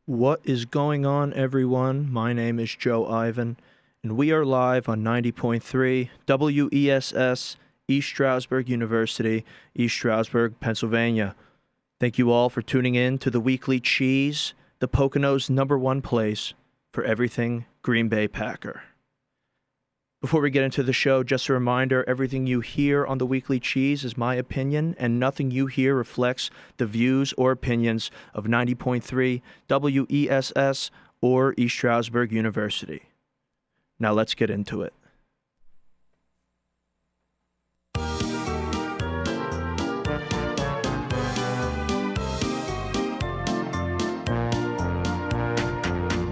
What is going on, everyone? My name is Joe Ivan, and we are live on 90.3 WESS, East Stroudsburg University, East Stroudsburg, Pennsylvania. Thank you all for tuning in to the Weekly Cheese, the Pocono's #1 place for everything Green Bay Packer. Before we get into the show, just a reminder, everything you hear on the Weekly Cheese is my opinion, and nothing you hear reflects the views or opinions of 90.3 WESS or East Stroudsburg University. Now let's get into it.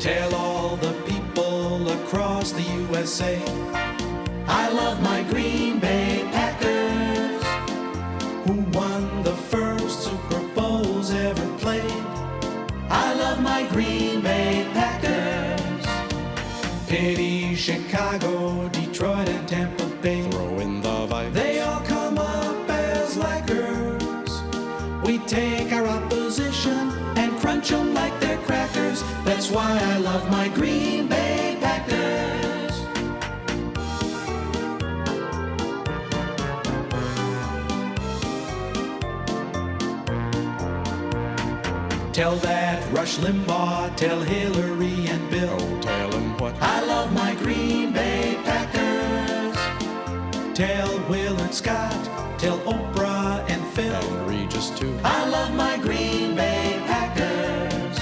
Tell all the people across the USA, I love my Green Bay Packers, who won the first Super Bowls ever played. I love my Green Bay Packers. Pity Chicago, Detroit, and Tampa Bay. Throw in the Vikings. They all come up as laggards. We take our opposition and crunch them like they're crackers. That's why I love my Green Bay Packers. Tell that Rush Limbaugh, tell Hillary and Bill. Oh, tell him what. I love my Green Bay Packers. Tell Will and Scott, tell Oprah and Phil. And Regis too. I love my Green Bay Packers.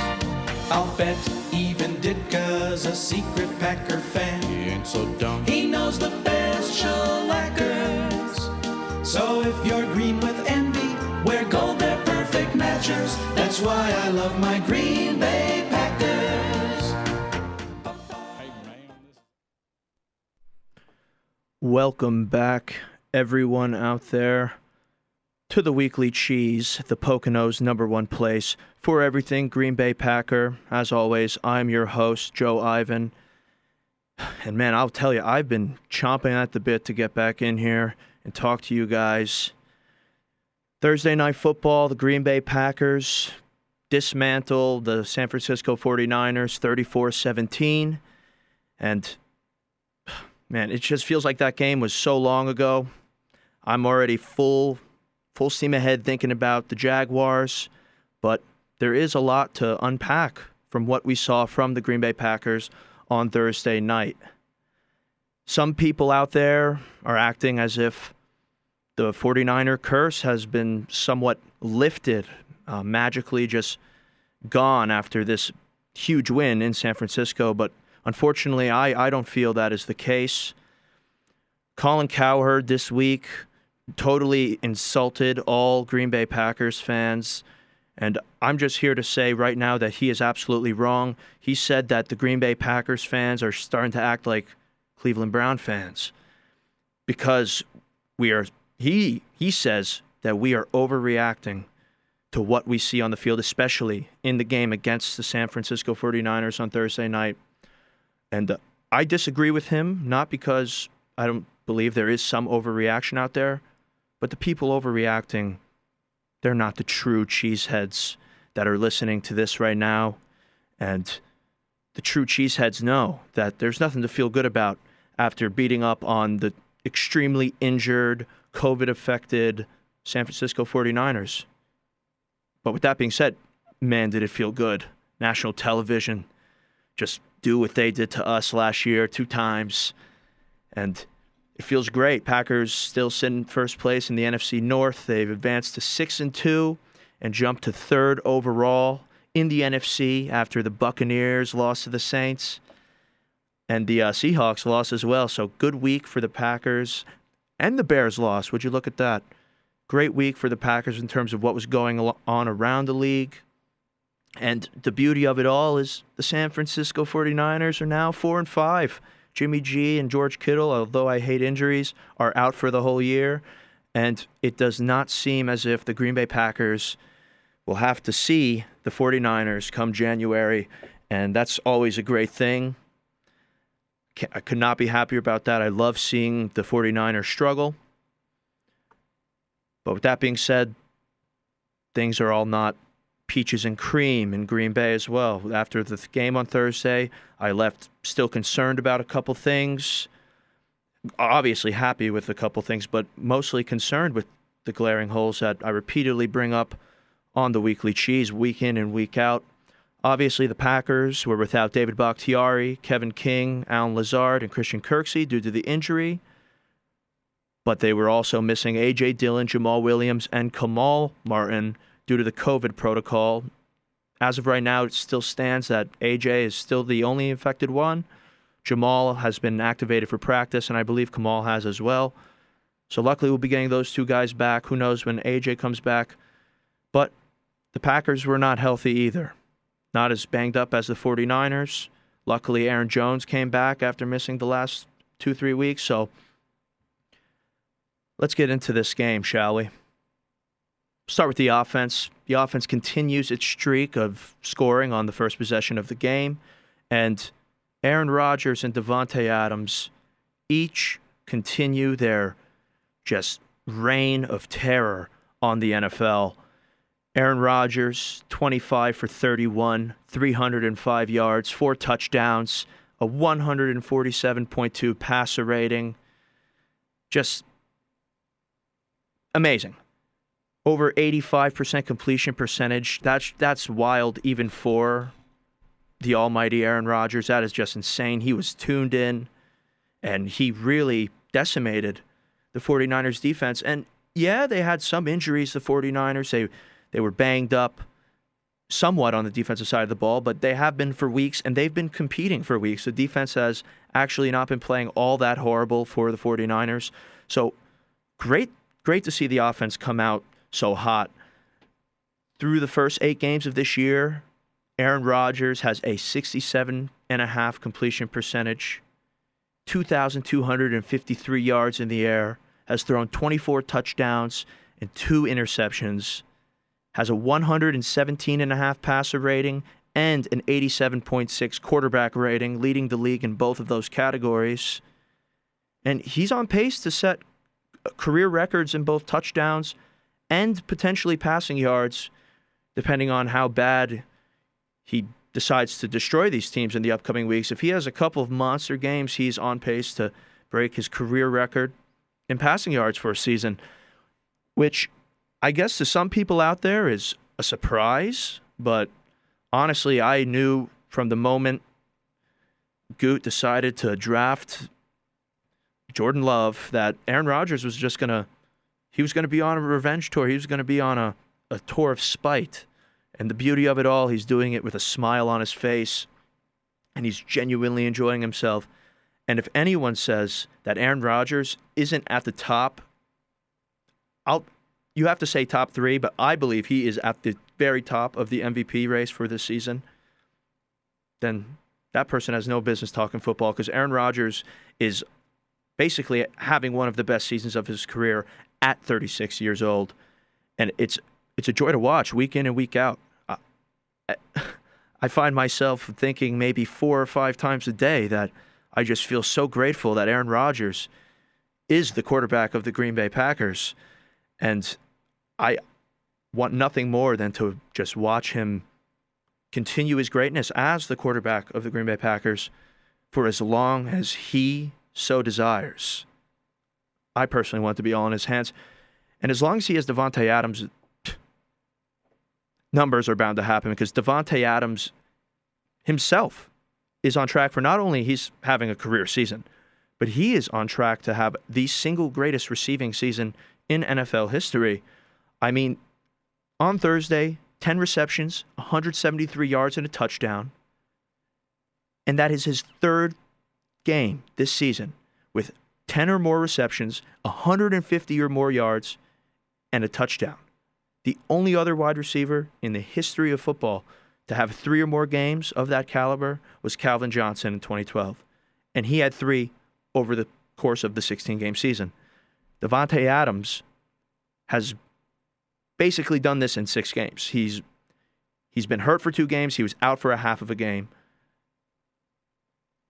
I'll bet even Ditka's a secret Packer fan. He ain't so dumb. He knows the best shellackers. So if you're green with envy, wear gold, they're perfect matchers. That's why I love my Green Bay Packers. Hey, man. Welcome back, everyone out there, to the Weekly Cheese, the Pocono's #1 place for everything Green Bay Packer. As always, I'm your host, Joe Ivan. And man, I'll tell you, I've been chomping at the bit to get back in here and talk to you guys. Thursday Night Football, the Green Bay Packers dismantle the San Francisco 49ers 34-17. And man, it just feels like that game was so long ago. I'm already full steam ahead thinking about the Jaguars, but there is a lot to unpack from what we saw from the Green Bay Packers on Thursday night. Some people out there are acting as if the 49er curse has been somewhat lifted, magically just gone after this huge win in San Francisco, but unfortunately, I don't feel that is the case. Colin Cowherd this week totally insulted all Green Bay Packers fans, and I'm just here to say right now that he is absolutely wrong. He said that the Green Bay Packers fans are starting to act like Cleveland Brown fans because he says that we are overreacting to what we see on the field, especially in the game against the San Francisco 49ers on Thursday night. And I disagree with him, not because I don't believe there is some overreaction out there, but the people overreacting, they're not the true cheeseheads that are listening to this right now. And the true cheeseheads know that there's nothing to feel good about after beating up on the extremely injured, COVID-affected San Francisco 49ers. But with that being said, man, did it feel good. National television just do what they did to us last year 2 times. And it feels great. Packers still sit in first place in the NFC North. They've advanced to 6-2 and jumped to 3rd overall in the NFC after the Buccaneers lost to the Saints. And the Seahawks lost as well. So good week for the Packers. And the Bears lost. Would you look at that? Great week for the Packers in terms of what was going on around the league. And the beauty of it all is the San Francisco 49ers are now 4-5. Jimmy G and George Kittle, although I hate injuries, are out for the whole year. And it does not seem as if the Green Bay Packers will have to see the 49ers come January. And that's always a great thing. I could not be happier about that. I love seeing the 49ers struggle. But with that being said, things are all not peaches and cream in Green Bay as well. After the game on Thursday, I left still concerned about a couple things. Obviously happy with a couple things, but mostly concerned with the glaring holes that I repeatedly bring up on the Weekly Cheese, week in and week out. Obviously, the Packers were without David Bakhtiari, Kevin King, Alan Lazard, and Christian Kirksey due to the injury. But they were also missing A.J. Dillon, Jamal Williams, and Kamal Martin due to the COVID protocol. As of right now, it still stands that A.J. is still the only infected one. Jamal has been activated for practice, and I believe Kamal has as well. So luckily, we'll be getting those two guys back. Who knows when A.J. comes back. But the Packers were not healthy either. Not as banged up as the 49ers. Luckily, Aaron Jones came back after missing the last 2-3 weeks. So let's get into this game, shall we? Start with the offense. The offense continues its streak of scoring on the first possession of the game. And Aaron Rodgers and Davante Adams each continue their just reign of terror on the NFL. Aaron Rodgers, 25 for 31, 305 yards, 4 touchdowns, a 147.2 passer rating. Just amazing. Over 85% completion percentage. That's wild even for the almighty Aaron Rodgers. That is just insane. He was tuned in, and he really decimated the 49ers defense. And yeah, they had some injuries, the 49ers. They were banged up somewhat on the defensive side of the ball, but they have been for weeks, and they've been competing for weeks. The defense has actually not been playing all that horrible for the 49ers. So great to see the offense come out so hot. Through the first 8 games of this year, Aaron Rodgers has a 67.5 completion percentage, 2,253 yards in the air, has thrown 24 touchdowns and 2 interceptions, has a 117.5 passer rating and an 87.6 quarterback rating, leading the league in both of those categories. And he's on pace to set career records in both touchdowns and potentially passing yards, depending on how bad he decides to destroy these teams in the upcoming weeks. If he has a couple of monster games, he's on pace to break his career record in passing yards for a season, which I guess to some people out there is a surprise, but honestly, I knew from the moment Goot decided to draft Jordan Love that Aaron Rodgers was just going to be on a revenge tour. He was going to be on a tour of spite. And the beauty of it all, he's doing it with a smile on his face, and he's genuinely enjoying himself. And if anyone says that Aaron Rodgers isn't at the top, you have to say top 3, but I believe he is at the very top of the MVP race for this season, then that person has no business talking football, because Aaron Rodgers is basically having one of the best seasons of his career at 36 years old. And it's a joy to watch week in and week out. I find myself thinking maybe 4 or 5 times a day that I just feel so grateful that Aaron Rodgers is the quarterback of the Green Bay Packers. And I want nothing more than to just watch him continue his greatness as the quarterback of the Green Bay Packers for as long as he so desires. I personally want to be all in his hands. And as long as he has Davante Adams, numbers are bound to happen, because Davante Adams himself is on track for not only he's having a career season, but he is on track to have the single greatest receiving season in NFL history. I mean, on Thursday, 10 receptions, 173 yards and a touchdown. And that is his 3rd game this season with 10 or more receptions, 150 or more yards, and a touchdown. The only other wide receiver in the history of football to have 3 or more games of that caliber was Calvin Johnson in 2012. And he had 3 over the course of the 16-game season. Davante Adams has basically done this in 6 games. He's been hurt for 2 games. He was out for a half of a game.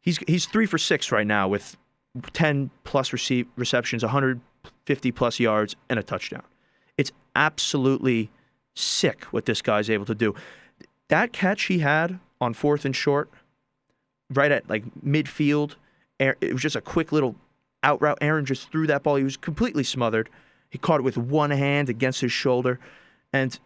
He's 3 for 6 right now with 10 plus receptions, 150 plus yards, and a touchdown. It's absolutely sick what this guy's able to do. That catch he had on 4th and short, right at like midfield, it was just a quick little out route. Aaron just threw that ball. He was completely smothered. He caught it with one hand against his shoulder, and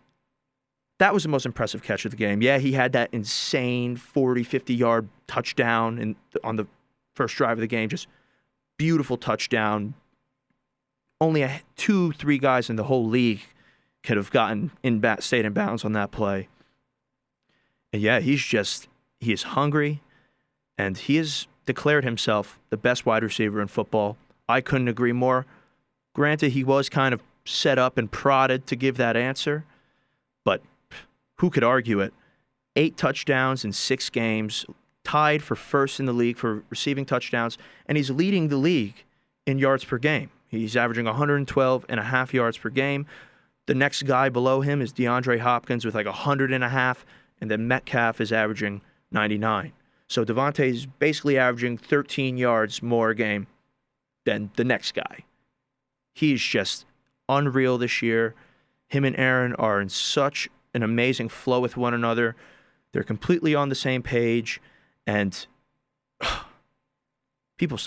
that was the most impressive catch of the game. Yeah, he had that insane 40, 50-yard touchdown on the first drive of the game. Just beautiful touchdown. Only 2-3 guys in the whole league could have gotten stayed in bounds on that play. And yeah, he is hungry, and he has declared himself the best wide receiver in football. I couldn't agree more. Granted, he was kind of set up and prodded to give that answer, but who could argue it? 8 touchdowns in 6 games, tied for first in the league for receiving touchdowns, and he's leading the league in yards per game. He's averaging 112.5 yards per game. The next guy below him is DeAndre Hopkins with like 100.5, and then Metcalf is averaging 99. So Devontae's basically averaging 13 yards more a game than the next guy. He's just unreal this year. Him and Aaron are in such an amazing flow with one another. They're completely on the same page, and people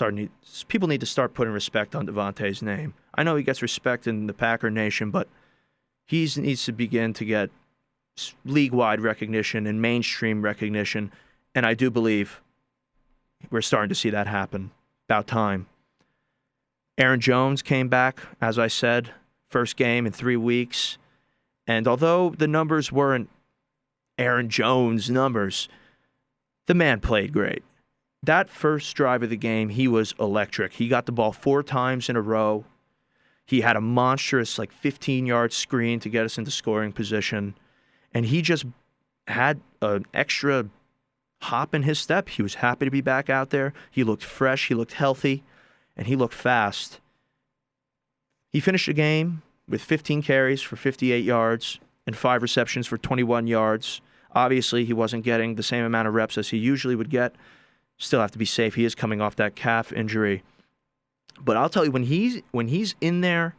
need to start putting respect on Devontae's name. I know he gets respect in the Packer Nation, but he needs to begin to get league-wide recognition and mainstream recognition, and I do believe we're starting to see that happen. About time. Aaron Jones came back, as I said, first game in 3 weeks, and although the numbers weren't Aaron Jones numbers, the man played great. That first drive of the game, he was electric. He got the ball 4 times in a row. He had a monstrous 15-yard screen to get us into scoring position, and he just had an extra hop in his step. He was happy to be back out there. He looked fresh, he looked healthy, and he looked fast. He finished the game with 15 carries for 58 yards and 5 receptions for 21 yards. Obviously, he wasn't getting the same amount of reps as he usually would get. Still have to be safe. He is coming off that calf injury. But I'll tell you, when he's in there,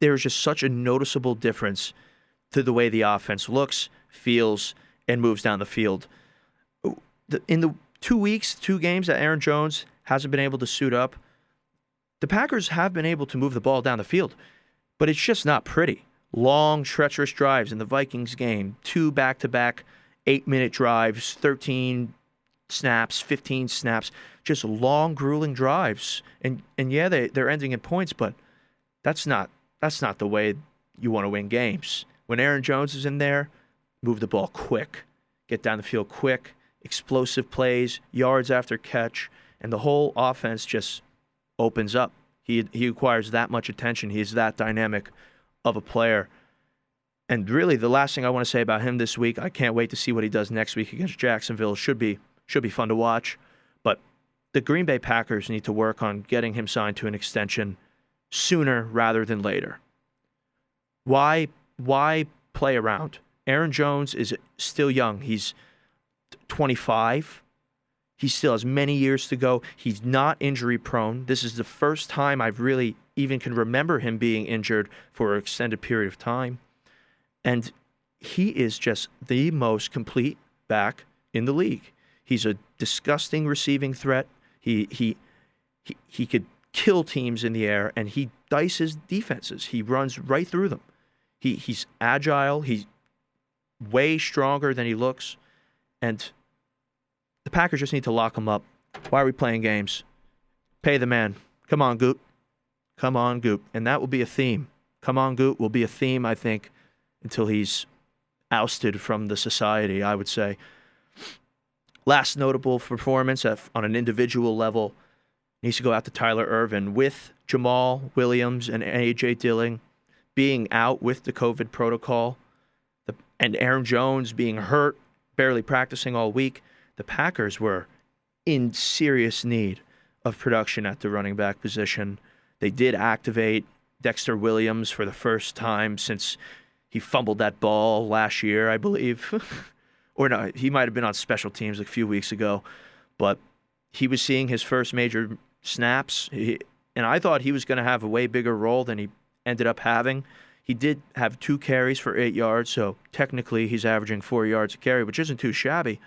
there's just such a noticeable difference to the way the offense looks, feels, and moves down the field. In the 2 games that Aaron Jones hasn't been able to suit up, the Packers have been able to move the ball down the field, but it's just not pretty. Long, treacherous drives in the Vikings game, 2 back-to-back 8-minute drives, 13 snaps, 15 snaps, just long, grueling drives. And yeah, they're ending in points, but that's not the way you want to win games. When Aaron Jones is in there, move the ball quick, get down the field quick, explosive plays, yards after catch, and the whole offense just opens up. He acquires that much attention. He's that dynamic of a player. And really, the last thing I want to say about him this week, I can't wait to see what he does next week against Jacksonville. Should be fun to watch. But the Green Bay Packers need to work on getting him signed to an extension sooner rather than later. Why play around? Aaron Jones is still young. He's 25. He still has many years to go. He's not injury prone. This is the first time I've really even can remember him being injured for an extended period of time. And he is just the most complete back in the league. He's a disgusting receiving threat. He could kill teams in the air, and he dices defenses. He runs right through them. He's agile. He's way stronger than he looks. And the Packers just need to lock him up. Why are we playing games? Pay the man. Come on, Goop. Come on, Goop. And that will be a theme. Come on, Goop will be a theme, I think, until he's ousted from the society, I would say. Last notable performance on an individual level needs to go out to Tyler Ervin. With Jamal Williams and A.J. Dillon being out with the COVID protocol and Aaron Jones being hurt, barely practicing all week, the Packers were in serious need of production at the running back position. They did activate Dexter Williams for the first time since he fumbled that ball last year, I believe. Or no, he might have been on special teams a few weeks ago. But he was seeing his first major snaps, and I thought he was going to have a way bigger role than he ended up having. He did have 2 carries for 8 yards, so technically he's averaging 4 yards a carry, which isn't too shabby.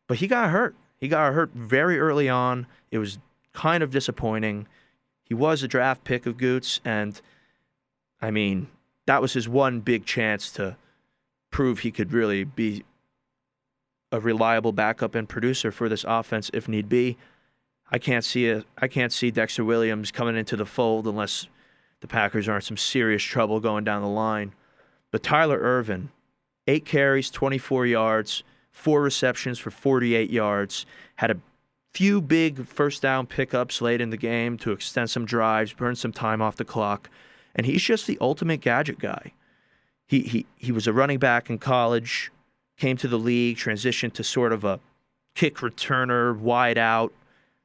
But he got hurt. He got hurt very early on. It was kind of disappointing. He was a draft pick of Goots, and, I mean, that was his one big chance to prove he could really be a reliable backup and producer for this offense if need be. I can't see Dexter Williams coming into the fold unless the Packers are in some serious trouble going down the line. But Tyler Ervin, 8 carries, 24 yards, 4 receptions for 48 yards, had a few big first down pickups late in the game to extend some drives, burn some time off the clock, and he's just the ultimate gadget guy. He was a running back in college, came to the league, transitioned to sort of a kick returner, wide out.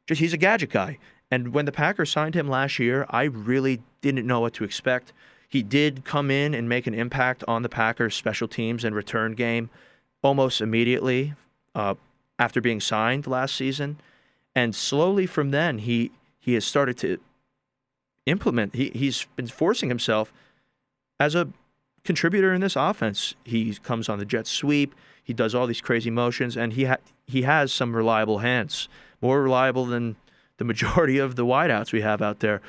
Just he's a gadget guy. And when the Packers signed him last year, I really didn't know what to expect. He did come in and make an impact on the Packers' special teams and return game almost immediately after being signed last season. And slowly from then, he has started to implement. He's been forcing himself as a contributor in this offense. He comes on the jet sweep. He does all these crazy motions, and he has some reliable hands, more reliable than the majority of the wideouts we have out there.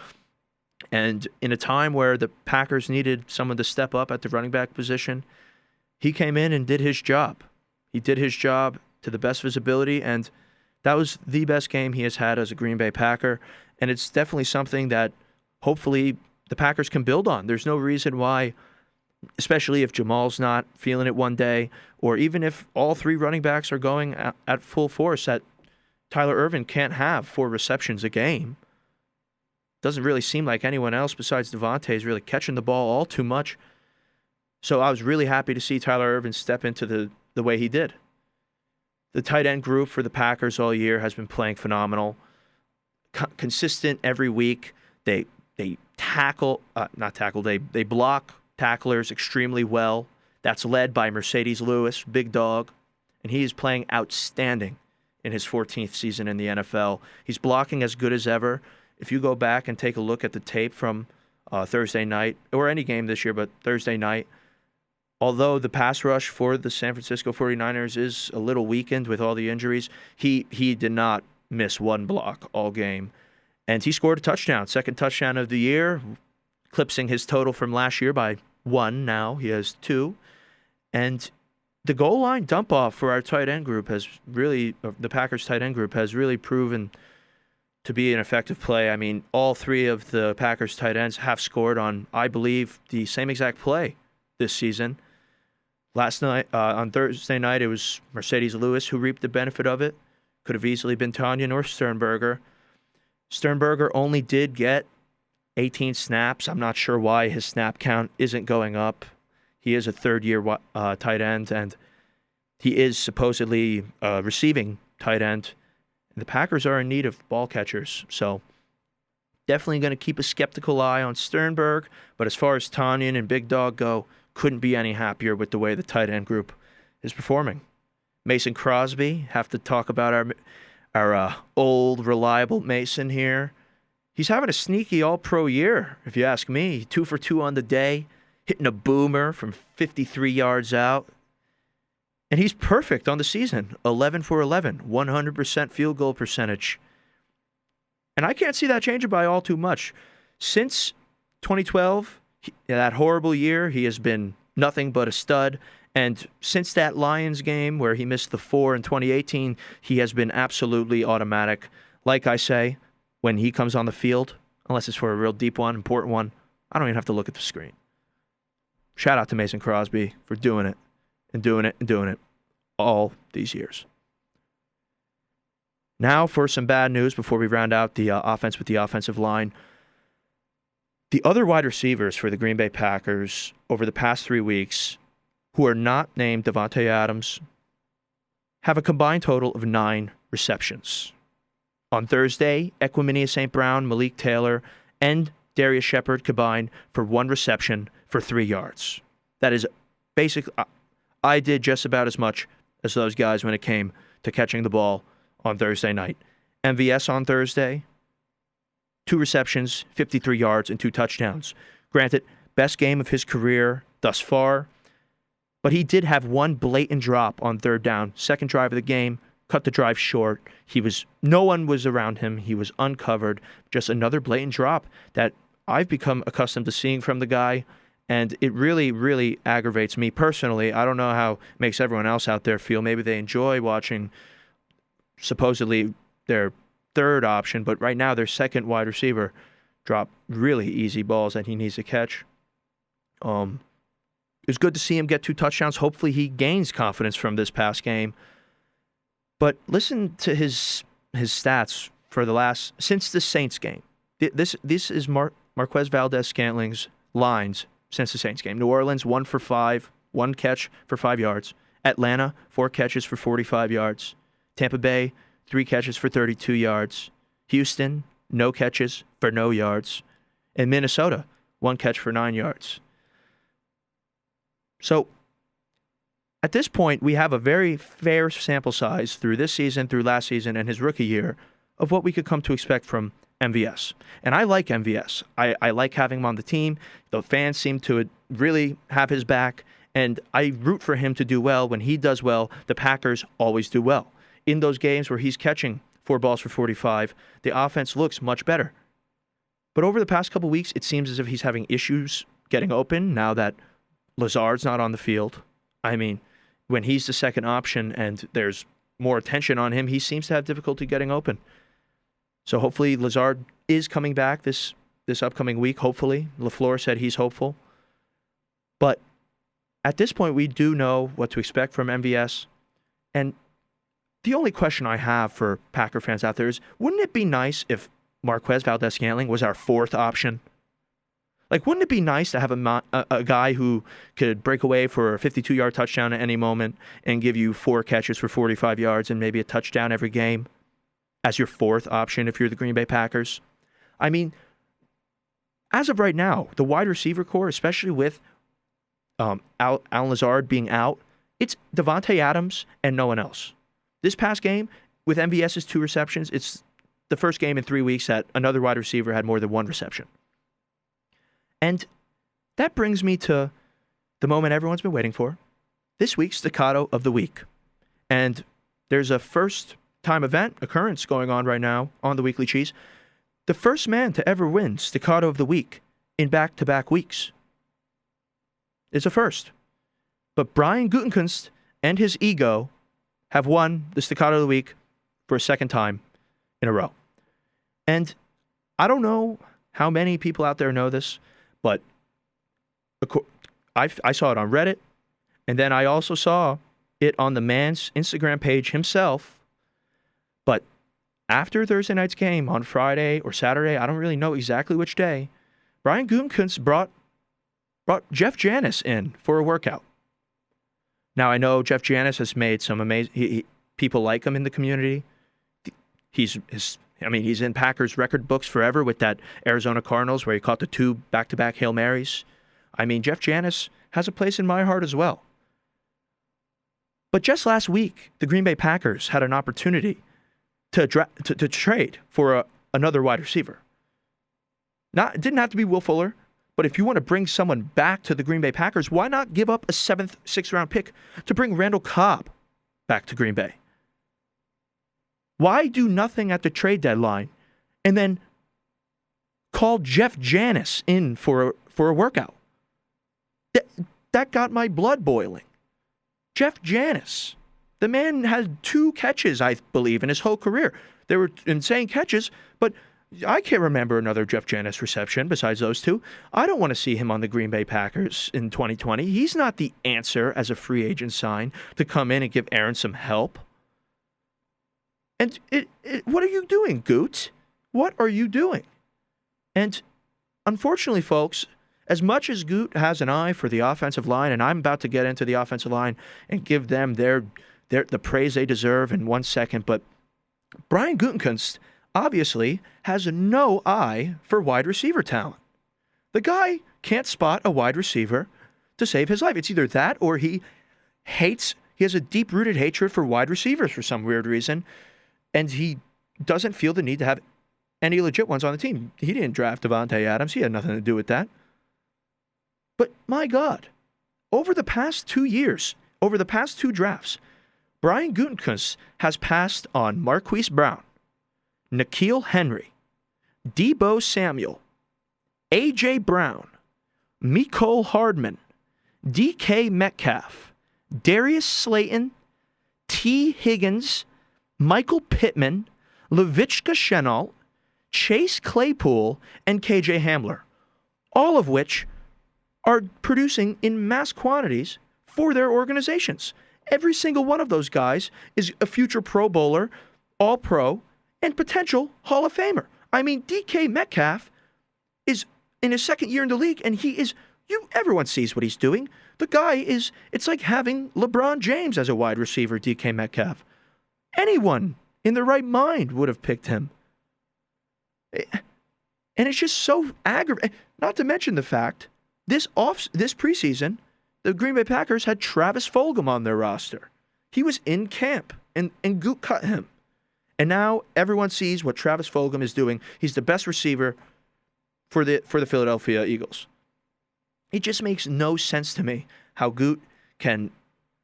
And in a time where the Packers needed someone to step up at the running back position, he came in and did his job. He did his job to the best of his ability, and that was the best game he has had as a Green Bay Packer. And it's definitely something that hopefully the Packers can build on. There's no reason why, especially if Jamal's not feeling it one day, or even if all 3 running backs are going at full force, that Tyler Ervin can't have 4 receptions a game. Doesn't really seem like anyone else besides Devontae is really catching the ball all too much. So I was really happy to see Tyler Ervin step into the way he did. The tight end group for the Packers all year has been playing phenomenal. Consistent every week. They block tacklers extremely well. That's led by Mercedes Lewis, big dog, and he is playing outstanding in his 14th season in the NFL. He's blocking as good as ever. If you go back and take a look at the tape from Thursday night, or any game this year, but Thursday night, although the pass rush for the San Francisco 49ers is a little weakened with all the injuries, he did not miss one block all game. And he scored a touchdown, second touchdown of the year, eclipsing his total from last year by 1 now. He has 2. And the goal line dump off for our tight end group the Packers tight end group has really proven to be an effective play. I mean, all 3 of the Packers tight ends have scored on, I believe, the same exact play this season. Last night, on Thursday night, it was Mercedes Lewis who reaped the benefit of it. Could have easily been Tanyan or Sternberger. Sternberger only did get 18 snaps. I'm not sure why his snap count isn't going up. He is a third-year tight end, and he is supposedly a receiving tight end. And the Packers are in need of ball catchers, so definitely going to keep a skeptical eye on Sternberg. But as far as Tanyan and Big Dog go, couldn't be any happier with the way the tight end group is performing. Mason Crosby, have to talk about our old, reliable Mason here. He's having a sneaky all-pro year, if you ask me. 2 for 2 on the day, hitting a boomer from 53 yards out. And he's perfect on the season. 11 for 11, 100% field goal percentage. And I can't see that changing by all too much. Since 2012, that horrible year, he has been nothing but a stud. And since that Lions game where he missed the 4 in 2018, he has been absolutely automatic. Like I say, when he comes on the field, unless it's for a real deep one, important one, I don't even have to look at the screen. Shout out to Mason Crosby for doing it and doing it and doing it all these years. Now for some bad news before we round out the offense with the offensive line. The other wide receivers for the Green Bay Packers over the past 3 weeks, who are not named Davante Adams, have a combined total of 9 receptions. On Thursday, Equimania St. Brown, Malik Taylor, and Darius Shepard combined for 1 reception for 3 yards. That is basically, I did just about as much as those guys when it came to catching the ball on Thursday night. MVS on Thursday, 2 receptions, 53 yards, and 2 touchdowns. Granted, best game of his career thus far. But he did have one blatant drop on third down, second drive of the game, cut the drive short. No one was around him. He was uncovered. Just another blatant drop that I've become accustomed to seeing from the guy. And it really, really aggravates me personally. I don't know how it makes everyone else out there feel. Maybe they enjoy watching supposedly their third option, but right now their second wide receiver drop really easy balls that he needs to catch. It was good to see him get 2 touchdowns. Hopefully he gains confidence from this past game. But listen to his stats for since the Saints game. This is Marquez Valdez-Scantling's lines since the Saints game. New Orleans, 1 for 5, 1 catch for 5 yards. Atlanta, 4 catches for 45 yards. Tampa Bay, 3 catches for 32 yards. Houston, no catches for no yards. And Minnesota, 1 catch for 9 yards. So, at this point, we have a very fair sample size through this season, through last season, and his rookie year of what we could come to expect from MVS. And I like MVS. I like having him on the team. The fans seem to really have his back, and I root for him to do well. When he does well, the Packers always do well. In those games where he's catching 4 balls for 45, the offense looks much better. But over the past couple weeks, it seems as if he's having issues getting open now that Lazard's not on the field. I mean, when he's the second option and there's more attention on him, he seems to have difficulty getting open. So hopefully Lazard is coming back this upcoming week, hopefully. LaFleur said he's hopeful. But at this point, we do know what to expect from MVS. And the only question I have for Packer fans out there is, wouldn't it be nice if Marquez Valdez-Scantling was our 4th option? Like, wouldn't it be nice to have a guy who could break away for a 52-yard touchdown at any moment and give you 4 catches for 45 yards and maybe a touchdown every game as your 4th option if you're the Green Bay Packers? I mean, as of right now, the wide receiver core, especially with Alan Lazard being out, it's Davante Adams and no one else. This past game, with MVS's 2 receptions, it's the first game in 3 weeks that another wide receiver had more than 1 reception. And that brings me to the moment everyone's been waiting for, this week's Staccato of the Week. And there's a first-time occurrence going on right now on the Weekly Cheese. The first man to ever win Staccato of the Week in back-to-back weeks. It's a first. But Brian Gutekunst and his ego have won the Staccato of the Week for a second time in a row. And I don't know how many people out there know this, but I saw it on Reddit, and then I also saw it on the man's Instagram page himself. But after Thursday night's game on Friday or Saturday, I don't really know exactly which day, Brian Gutekunst brought Jeff Janis in for a workout. Now, I know Jeff Janis has made some amazing... people like him in the community. He's in Packers record books forever with that Arizona Cardinals where he caught the 2 back-to-back Hail Marys. I mean, Jeff Janis has a place in my heart as well. But just last week, the Green Bay Packers had an opportunity to trade for another wide receiver. It didn't have to be Will Fuller, but if you want to bring someone back to the Green Bay Packers, why not give up a 7th, 6th-round pick to bring Randall Cobb back to Green Bay? Why do nothing at the trade deadline and then call Jeff Janis in for a workout? That got my blood boiling. Jeff Janis. The man had 2 catches, I believe, in his whole career. They were insane catches, but I can't remember another Jeff Janis reception besides those 2. I don't want to see him on the Green Bay Packers in 2020. He's not the answer as a free agent sign to come in and give Aaron some help. And what are you doing, Goot? What are you doing? And unfortunately, folks, as much as Goot has an eye for the offensive line, and I'm about to get into the offensive line and give them the praise they deserve in 1 second, but Brian Gutekunst obviously has no eye for wide receiver talent. The guy can't spot a wide receiver to save his life. It's either that or he has a deep-rooted hatred for wide receivers for some weird reason, and he doesn't feel the need to have any legit ones on the team. He didn't draft Davante Adams. He had nothing to do with that. But my God, over the past 2 years, over the past 2 drafts, Brian Gutekunst has passed on Marquise Brown, N'Keal Henry, Deebo Samuel, A.J. Brown, Mecole Hardman, D.K. Metcalf, Darius Slayton, T. Higgins, Michael Pittman, Laviska Shenault, Chase Claypool, and K.J. Hamler, all of which are producing in mass quantities for their organizations. Every single one of those guys is a future Pro Bowler, All-Pro, and potential Hall of Famer. I mean, DK Metcalf is in his second year in the league, and everyone sees what he's doing. The guy it's like having LeBron James as a wide receiver, DK Metcalf. Anyone in their right mind would have picked him. And it's just so aggravating. Not to mention the fact, this preseason, the Green Bay Packers had Travis Fulgham on their roster. He was in camp, and Goot cut him. And now everyone sees what Travis Fulgham is doing. He's the best receiver for the Philadelphia Eagles. It just makes no sense to me how Goot can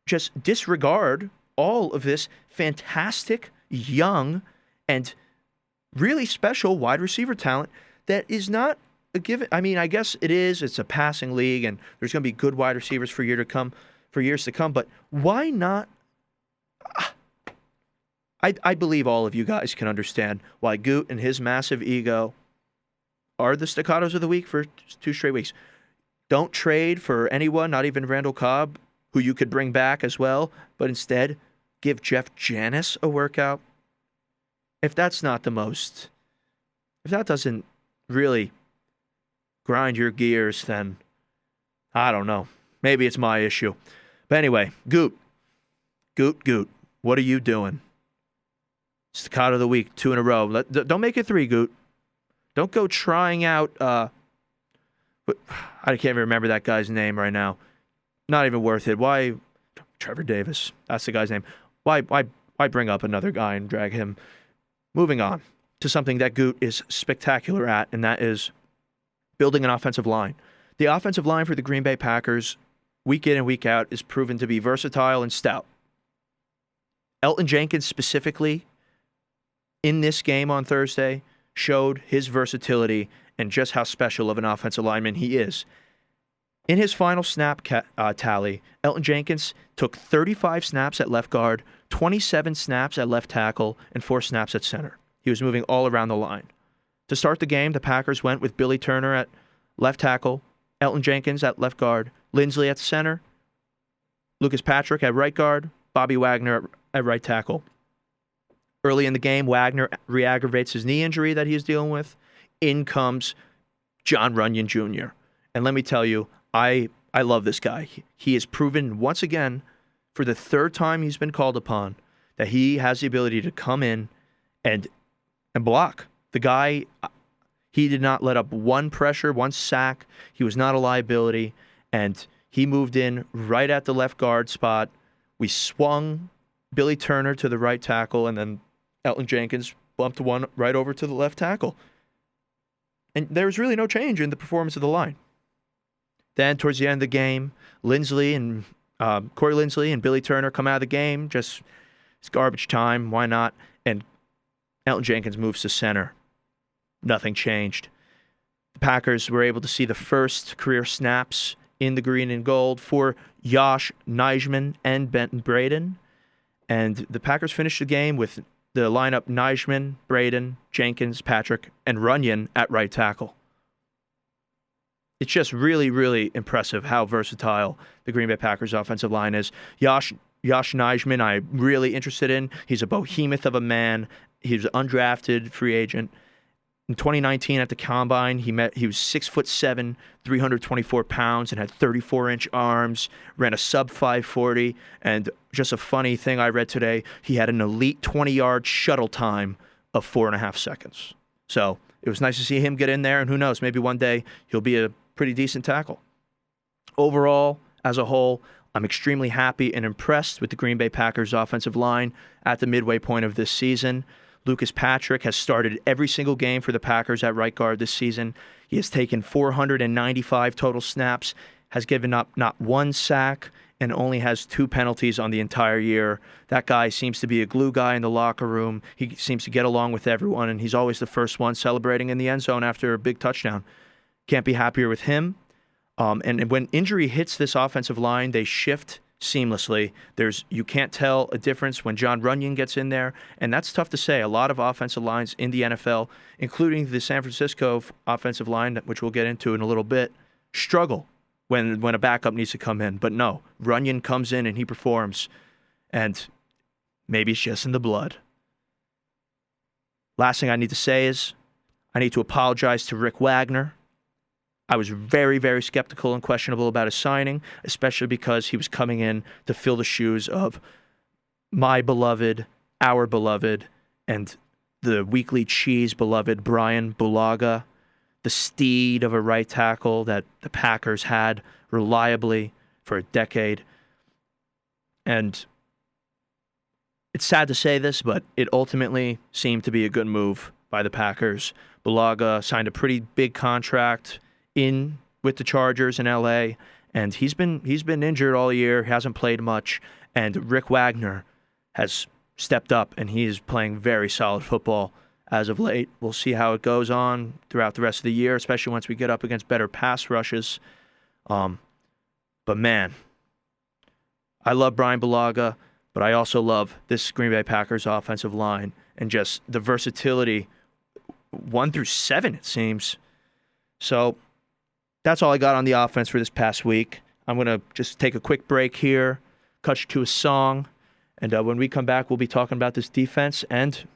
just disregard all of this fantastic, young, and really special wide receiver talent that is not a given. I mean, I guess it is. It's a passing league, and there's going to be good wide receivers for years to come. But why not? I believe all of you guys can understand why Goot and his massive ego are the staccatos of the week for 2 straight weeks. Don't trade for anyone, not even Randall Cobb, who you could bring back as well, but instead give Jeff Janis a workout. If that doesn't really grind your gears, then I don't know. Maybe it's my issue. But anyway, Goot, what are you doing? Staccato of the week, 2 in a row. Don't make it 3, Goot. Don't go trying out. I can't even remember that guy's name right now. Not even worth it. Why, Trevor Davis? That's the guy's name. Why bring up another guy and drag him? Moving on to something that Goot is spectacular at, and that is building an offensive line. The offensive line for the Green Bay Packers, week in and week out, is proven to be versatile and stout. Elton Jenkins specifically, in this game on Thursday, showed his versatility and just how special of an offensive lineman he is. In his final snap tally, Elton Jenkins took 35 snaps at left guard, 27 snaps at left tackle, and 4 snaps at center. He was moving all around the line. To start the game, the Packers went with Billy Turner at left tackle, Elton Jenkins at left guard, Lindsley at center, Lucas Patrick at right guard, Bobby Wagner at right tackle. Early in the game, Wagner re-aggravates his knee injury that he is dealing with. In comes John Runyon Jr. And let me tell you, I love this guy. He has proven once again, for the 3rd time he's been called upon, that he has the ability to come in and block. The guy, he did not let up one pressure, one sack. He was not a liability, and he moved in right at the left guard spot. We swung Billy Turner to the right tackle, and then Elton Jenkins bumped one right over to the left tackle. And there was really no change in the performance of the line. Then, towards the end of the game, Corey Lindsley and Billy Turner come out of the game. Just, it's garbage time. Why not? And Elton Jenkins moves to center. Nothing changed. The Packers were able to see the first career snaps in the green and gold for Josh Nijman and Benton Braden. And the Packers finished the game with the lineup Nijman, Braden, Jenkins, Patrick, and Runyon at right tackle. It's just really, really impressive how versatile the Green Bay Packers offensive line is. Josh Nijman, I'm really interested in. He's a behemoth of a man. He's an undrafted free agent. In 2019 at the Combine, he was 6'7", 324 pounds, and had 34-inch arms, ran a sub-540, and just a funny thing I read today, he had an elite 20-yard shuttle time of 4.5 seconds. So it was nice to see him get in there, and who knows, maybe one day he'll be a pretty decent tackle. Overall, as a whole, I'm extremely happy and impressed with the Green Bay Packers offensive line at the midway point of this season. Lucas Patrick has started every single game for the Packers at right guard this season. He has taken 495 total snaps, has given up not one sack and only has 2 penalties on the entire year. That guy seems to be a glue guy in the locker room. He seems to get along with everyone, and he's always the first one celebrating in the end zone after a big touchdown. Can't be happier with him. And when injury hits this offensive line, they shift seamlessly. You can't tell a difference when John Runyon gets in there, and that's tough to say. A lot of offensive lines in the NFL, including the San Francisco offensive line, which we'll get into in a little bit, struggle when a backup needs to come in. But no, Runyon comes in and he performs, and maybe it's just in the blood. Last thing I need to say is I need to apologize to Rick Wagner. I was very, very skeptical and questionable about his signing, especially because he was coming in to fill the shoes of my beloved, our beloved, and the Weekly Cheese beloved Brian Bulaga, the steed of a right tackle that the Packers had reliably for a decade. And it's sad to say this, but it ultimately seemed to be a good move by the Packers. Bulaga signed a pretty big contract in with the Chargers in LA, and he's been injured all year, hasn't played much, and Rick Wagner has stepped up, and he is playing very solid football as of late. We'll see how it goes on throughout the rest of the year, especially once we get up against better pass rushes. But man, I love Brian Bulaga, but I also love this Green Bay Packers offensive line and just the versatility, 1 through 7, it seems. So that's all I got on the offense for this past week. I'm going to just take a quick break here, cut you to a song, and when we come back, we'll be talking about this defense and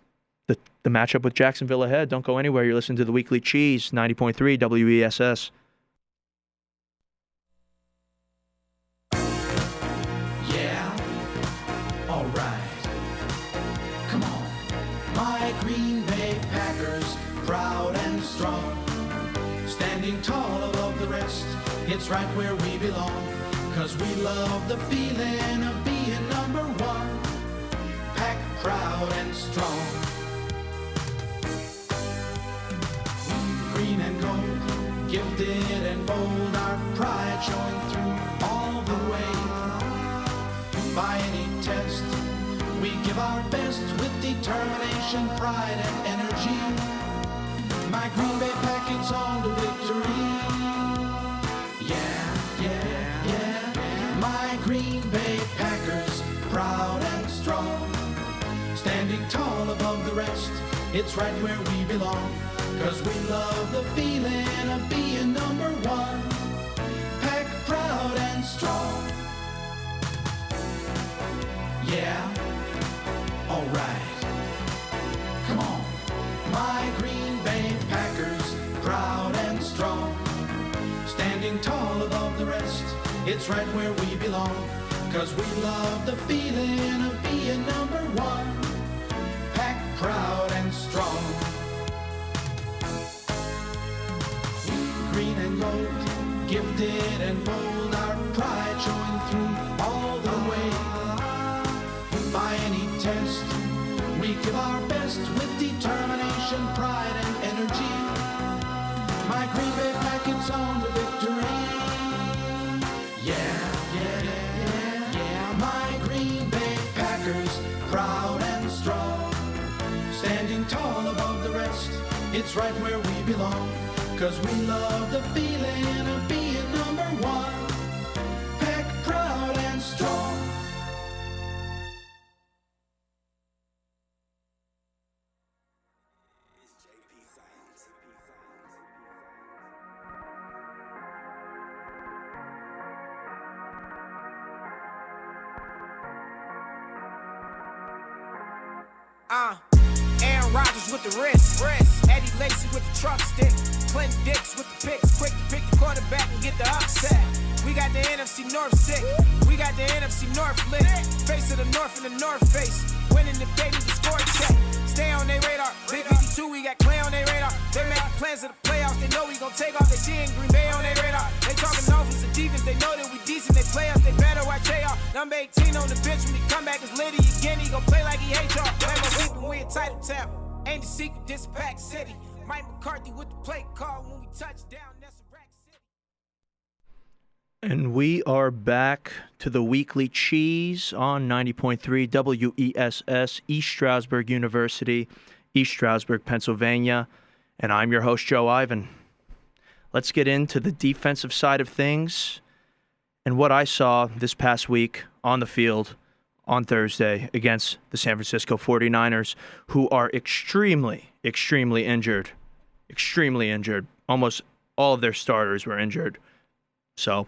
the matchup with Jacksonville ahead. Don't go anywhere. You're listening to the Weekly Cheese, 90.3 WESS. Yeah, all right. Come on, my Green Bay Packers, proud and strong, standing tall above the rest. It's right where we belong, 'cause we love the feeling of being number one. Pack proud and strong. Green and gold, gifted and bold, our pride showing through all the way. By any test, we give our best with determination, pride and energy. My Green Bay Pack, it's on to victory. Yeah, yeah, yeah. My Green Bay Packers, proud and strong, standing tall above the rest. It's right where we belong, 'cause we love the feeling of being number one. Pack proud and strong. Yeah, alright. Come on, my Green Bay Packers, proud and strong, standing tall above the rest. It's right where we belong, 'cause we love the feeling of being number one. Pack proud and strong. Green and gold, gifted and bold, our pride showing through all the way. By any test, we give our best with determination, pride and energy. My Green Bay Pack, it's on to victory. Yeah, yeah, yeah, yeah. My Green Bay Packers, proud and strong, standing tall above the rest. It's right where we belong, 'cause we love the feeling of being number one. Pack proud and strong. Aaron Rodgers with the wrist. Eddie Lacy with the truck stick. Clint Dix with the picks. Quick to pick the quarterback and get the upset. We got the NFC North sick. We got the NFC North lit. Face of the North in the North face. Winning if they need to score check. Stay on their radar. Big 52, we got Clay on their radar. They making plans of the playoffs. They know we gon' take off. They see in Green Bay on their radar. They talking offensive defense. They know that we decent. They play us. They better watch JR. Number 18 on the bench. When he come back as Liddy again, he gon' play like he hate y'all. Play my week when we a title town. Ain't the secret, this Pack City. Mike McCarthy with the play call when we touch down. That's a Rack City. And we are back to the weekly cheese on 90.3 WESS, East Stroudsburg University, East Stroudsburg, Pennsylvania. And I'm your host, Joe Ivan. Let's get into the defensive side of things and what I saw this past week on the field on Thursday against the San Francisco 49ers, who are extremely injured. Extremely injured. Almost all of their starters were injured. So,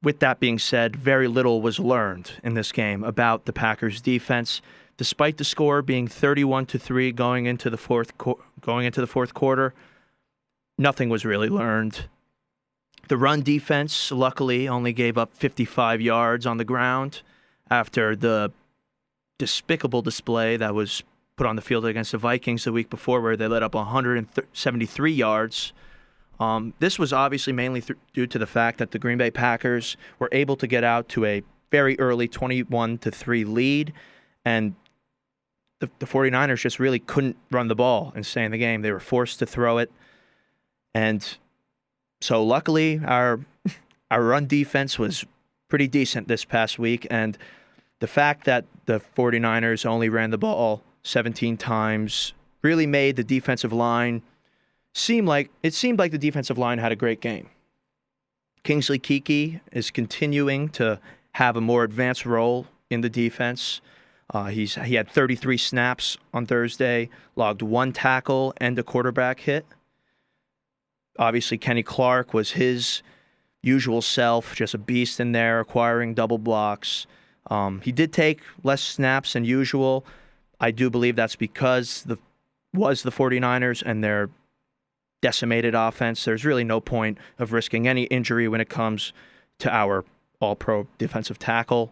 with that being said, very little was learned in this game about the Packers' defense, despite the score being 31-3 going into the fourth quarter. Nothing was really learned. The run defense, luckily, only gave up 55 yards on the ground after the despicable display that was put on the field against the Vikings the week before, where they let up 173 yards. This was obviously mainly due to the fact that the Green Bay Packers were able to get out to a very early 21-3 lead, and the 49ers just really couldn't run the ball and stay in the game. They were forced to throw it. And so luckily, our run defense was pretty decent this past week, and the fact that the 49ers only ran the ball 17 times really made the defensive line seemed like the defensive line had a great game. Kingsley Keke is continuing to have a more advanced role in the defense. He had 33 snaps on Thursday, logged 1 tackle and a quarterback hit. Obviously, Kenny Clark was his usual self, just a beast in there, acquiring double blocks. He did take less snaps than usual. I do believe that's because the 49ers and their decimated offense. There's really no point of risking any injury when it comes to our all-pro defensive tackle.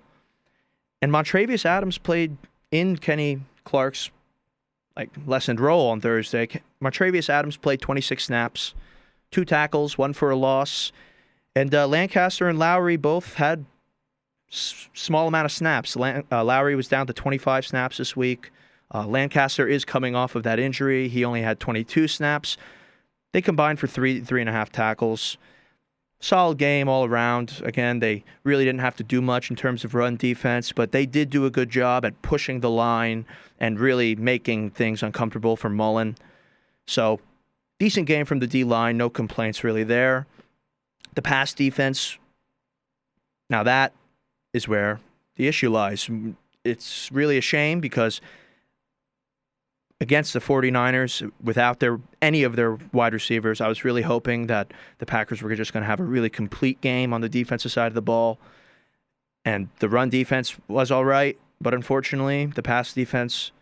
And Montravius Adams played in Kenny Clark's lessened role on Thursday. Montravius Adams played 26 snaps, 2 tackles, 1 for a loss. And Lancaster and Lowry both had small amount of snaps. Lowry was down to 25 snaps this week. Lancaster is coming off of that injury. He only had 22 snaps. They combined for 3.5 tackles. Solid game all around. Again, they really didn't have to do much in terms of run defense, but they did do a good job at pushing the line and really making things uncomfortable for Mullen. So, decent game from the D-line. No complaints really there. The pass defense, now that is where the issue lies. It's really a shame because against the 49ers, without any of their wide receivers, I was really hoping that the Packers were just going to have a really complete game on the defensive side of the ball. And the run defense was all right, but unfortunately, the pass defense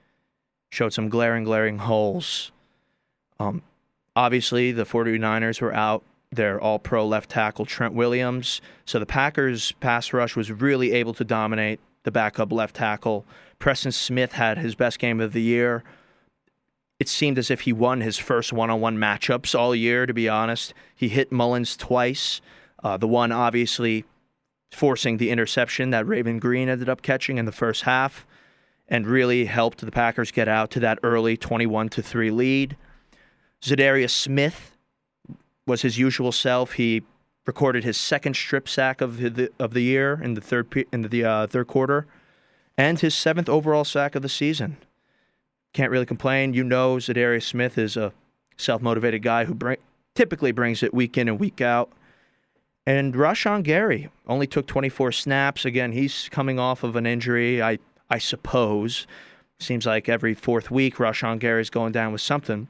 showed some glaring holes. Obviously, the 49ers were out their all-pro left tackle, Trent Williams. So the Packers' pass rush was really able to dominate the backup left tackle. Preston Smith had his best game of the year. It seemed as if he won his first one-on-one matchups all year, to be honest. He hit Mullins twice. The one, obviously, forcing the interception that Raven Green ended up catching in the first half and really helped the Packers get out to that early 21-3 lead. Zadarius Smith was his usual self. He recorded his second strip sack of the year in the third quarter, and his 7th overall sack of the season. Can't really complain. You know, Zadarius Smith is a self-motivated guy who typically brings it week in and week out. And Rashawn Gary only took 24 snaps. Again, he's coming off of an injury, I suppose. Seems like every 4th week, Rashawn Gary's going down with something.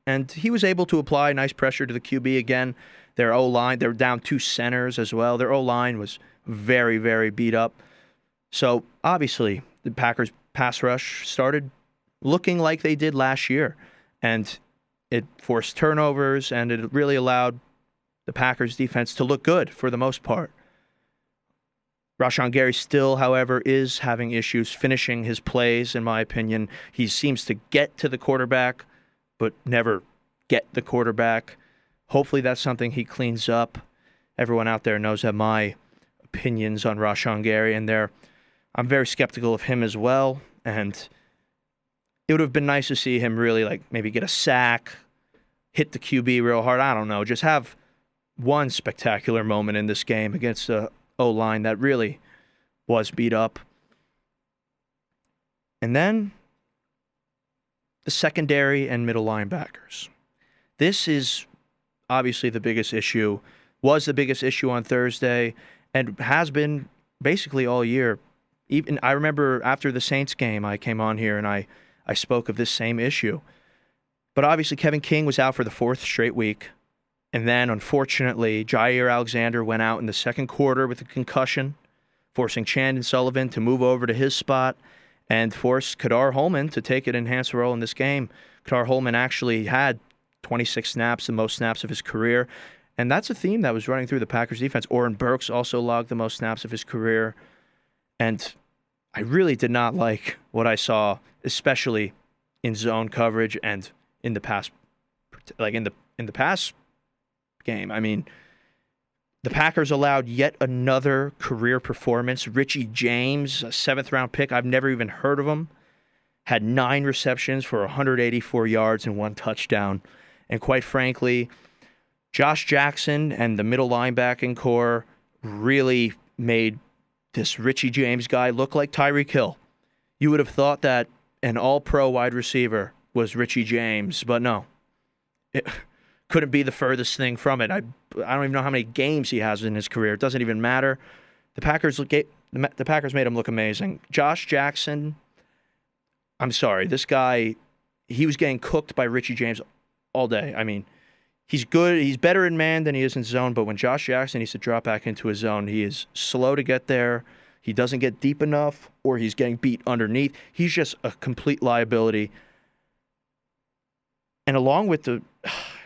And he was able to apply nice pressure to the QB again. Their O-line, they're down 2 centers as well. Their O-line was very beat up. So, obviously, the Packers' pass rush started looking like they did last year. And it forced turnovers, and it really allowed the Packers' defense to look good for the most part. Rashawn Gary still, however, is having issues finishing his plays, in my opinion. He seems to get to the quarterback, but never get the quarterback. Hopefully that's something he cleans up. Everyone out there knows that my opinions on Rashawn Gary, and I'm very skeptical of him as well. And it would have been nice to see him really maybe get a sack, hit the QB real hard. I don't know, just have one spectacular moment in this game against the O-line that really was beat up. And then the secondary and middle linebackers. This is obviously the biggest issue, was the biggest issue on Thursday, and has been basically all year. Even I remember after the Saints game, I came on here and I spoke of this same issue. But obviously Kevin King was out for the 4th straight week. And then, unfortunately, Jair Alexander went out in the second quarter with a concussion, forcing Chandon Sullivan to move over to his spot and forced Kadar Holman to take an enhanced role in this game. Kadar Holman actually had 26 snaps, the most snaps of his career. And that's a theme that was running through the Packers defense. Oren Burks also logged the most snaps of his career. And I really did not like what I saw, especially in zone coverage and in the pass, like in the pass game. I mean, the Packers allowed yet another career performance. Richie James, a 7th-round pick, I've never even heard of him, had 9 receptions for 184 yards and 1 touchdown. And quite frankly, Josh Jackson and the middle linebacking core really made this Richie James guy look like Tyreek Hill. You would have thought that an all-pro wide receiver was Richie James, but no. It couldn't be the furthest thing from it. I don't even know how many games he has in his career. It doesn't even matter. The Packers made him look amazing. Josh Jackson, I'm sorry, this guy, he was getting cooked by Richie James all day. I mean, he's good. He's better in man than he is in zone, but when Josh Jackson needs to drop back into his zone, he is slow to get there. He doesn't get deep enough, or he's getting beat underneath. He's just a complete liability. And along with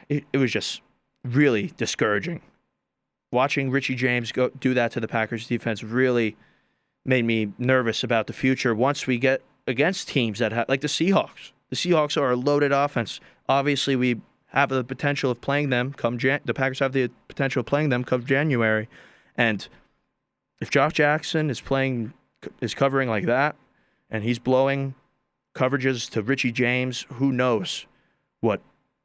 it was just really discouraging. Watching Richie James do that to the Packers defense really made me nervous about the future once we get against teams that like the Seahawks. The Seahawks are a loaded offense. Obviously, we have the potential of playing them the Packers have the potential of playing them come January. And if Josh Jackson is covering like that, and he's blowing coverages to Richie James, who knows what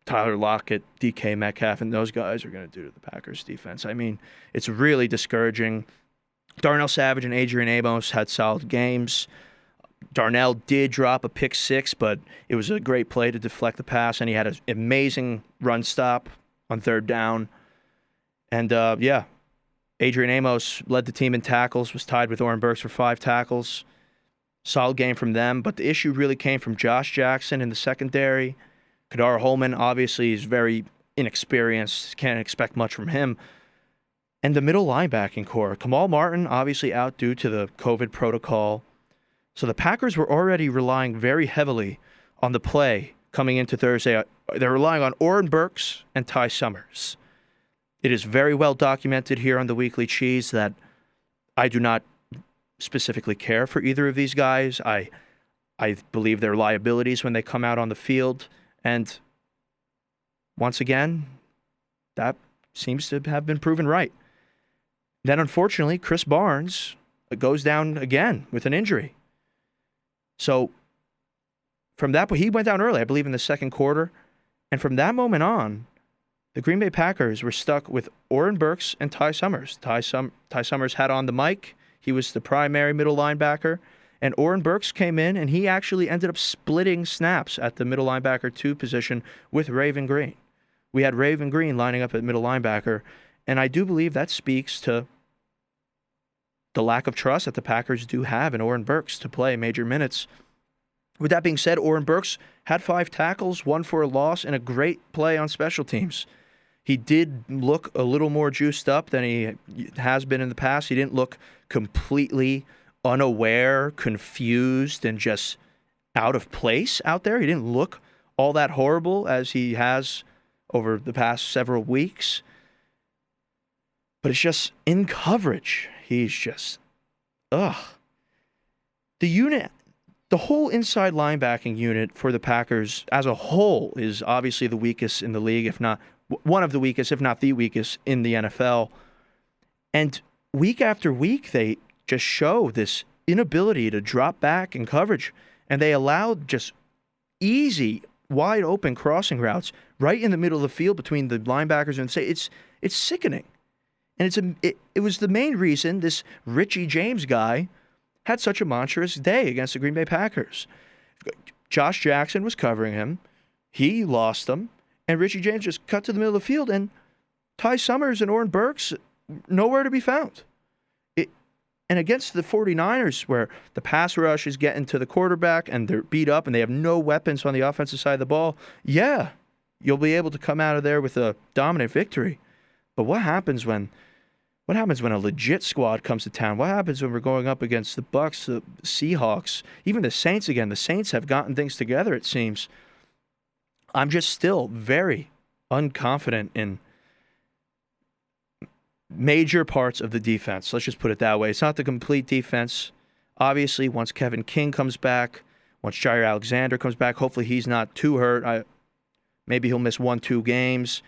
Tyler Lockett, DK Metcalf, and those guys are going to do to the Packers defense. I mean, it's really discouraging. Darnell Savage and Adrian Amos had solid games. Darnell did drop a pick 6, but it was a great play to deflect the pass, and he had an amazing run stop on 3rd down. And, Adrian Amos led the team in tackles, was tied with Oren Burks for 5 tackles. Solid game from them, but the issue really came from Josh Jackson in the secondary. Kadar Holman, obviously, is very inexperienced. Can't expect much from him. And the middle linebacking core. Kamal Martin, obviously out due to the COVID protocol. So the Packers were already relying very heavily on the play coming into Thursday. They're relying on Oren Burks and Ty Summers. It is very well documented here on the Weekly Cheese that I do not specifically care for either of these guys. I believe they're liabilities when they come out on the field. And once again, that seems to have been proven right. Then, unfortunately, Chris Barnes goes down again with an injury. So, from that point, he went down early, I believe, in the second quarter. And from that moment on, the Green Bay Packers were stuck with Oren Burks and Ty Summers. Ty Summers had on the mic. He was the primary middle linebacker. And Oren Burks came in, and he actually ended up splitting snaps at the middle linebacker 2 position with Raven Green. We had Raven Green lining up at middle linebacker, and I do believe that speaks to the lack of trust that the Packers do have in Oren Burks to play major minutes. With that being said, Oren Burks had 5 tackles, 1 for a loss, and a great play on special teams. He did look a little more juiced up than he has been in the past. He didn't look completely unaware, confused, and just out of place out there. He didn't look all that horrible as he has over the past several weeks. But it's just in coverage. He's just, The whole inside linebacking unit for the Packers as a whole is obviously the weakest in the league, if not one of the weakest, if not the weakest in the NFL. And week after week, they just show this inability to drop back in coverage. And they allowed just easy wide open crossing routes right in the middle of the field between the linebackers and it's sickening. And it was the main reason this Richie James guy had such a monstrous day against the Green Bay Packers. Josh Jackson was covering him. He lost him. And Richie James just cut to the middle of the field, and Ty Summers and Oren Burks nowhere to be found. And against the 49ers, where the pass rush is getting to the quarterback and they're beat up and they have no weapons on the offensive side of the ball, yeah, you'll be able to come out of there with a dominant victory. But what happens when a legit squad comes to town? What happens when we're going up against the Bucs, the Seahawks, even the Saints again? The Saints have gotten things together, it seems. I'm just still very unconfident in major parts of the defense. Let's just put it that way. It's not the complete defense. Obviously, once Kevin King comes back, once Jair Alexander comes back, hopefully he's not too hurt. Maybe he'll miss 1-2 games.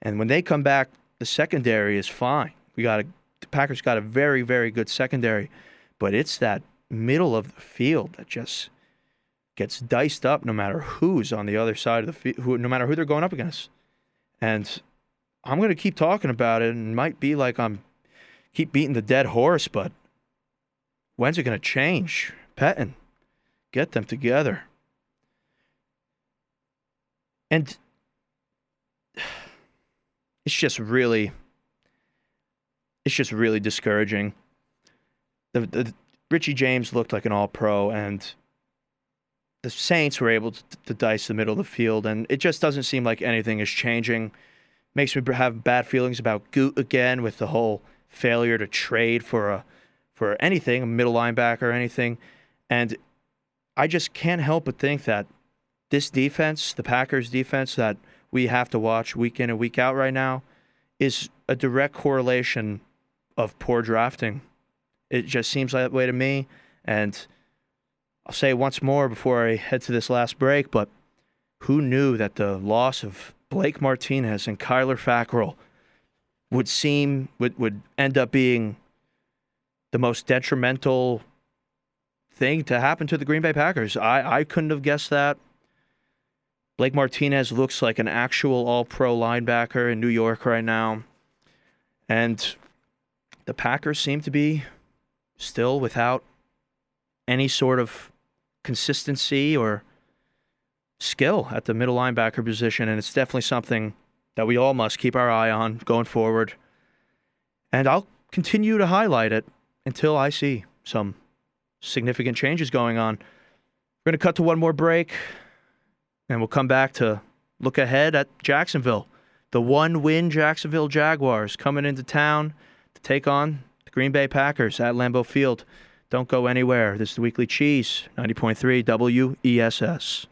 And when they come back, the secondary is fine. The Packers got a very, very good secondary. But it's that middle of the field that just gets diced up no matter who's on the other side of the field, no matter who they're going up against. And I'm going to keep talking about it, and it might be like I'm keep beating the dead horse, but when's it going to change? Pettine, get them together. And it's just really discouraging. The Richie James looked like an all-pro, and the Saints were able to dice the middle of the field, and it just doesn't seem like anything is changing. Makes me have bad feelings about Goot again with the whole failure to trade for anything, a middle linebacker or anything. And I just can't help but think that this defense, the Packers defense that we have to watch week in and week out right now, is a direct correlation of poor drafting. It just seems that way to me. And I'll say it once more before I head to this last break, but who knew that the loss of Blake Martinez and Kyler Fackrell would end up being the most detrimental thing to happen to the Green Bay Packers? I couldn't have guessed that. Blake Martinez looks like an actual all-pro linebacker in New York right now. And the Packers seem to be still without any sort of consistency or skill at the middle linebacker position, and it's definitely something that we all must keep our eye on going forward. And I'll continue to highlight it until I see some significant changes going on. We're going to cut to one more break, and we'll come back to look ahead at Jacksonville. The one-win Jacksonville Jaguars coming into town to take on the Green Bay Packers at Lambeau Field. Don't go anywhere. This is the Weekly Cheese, 90.3 WESS.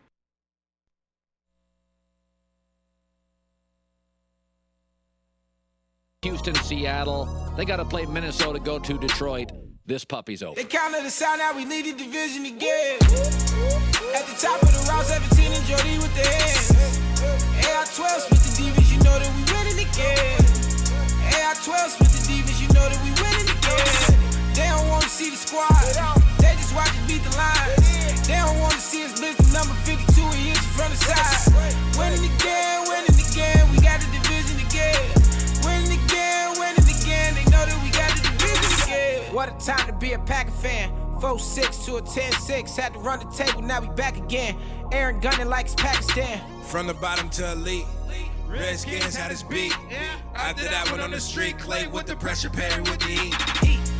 Houston, Seattle. They got to play Minnesota, go to Detroit. This puppy's over. They counted us out, now we lead the division again. At the top of the route, 17 and Jody with the hands. AR-12 with the divas, you know that we winning again. AR-12 with the divas, you know that we winning again. They don't want to see the squad, they just watch us beat the lines. They don't want to see us blitz the number 52 and hit you from the side. Winning again, we got the division again. Winning again, they know that we got the division again. What a time to be a Packer fan. 4-6 to a 10-6, had to run the table, now we back again. Aaron gunning like it's Pakistan. From the bottom to elite, Redskins had his beat. After that went on the street, Clay with the pressure, Perry with the heat.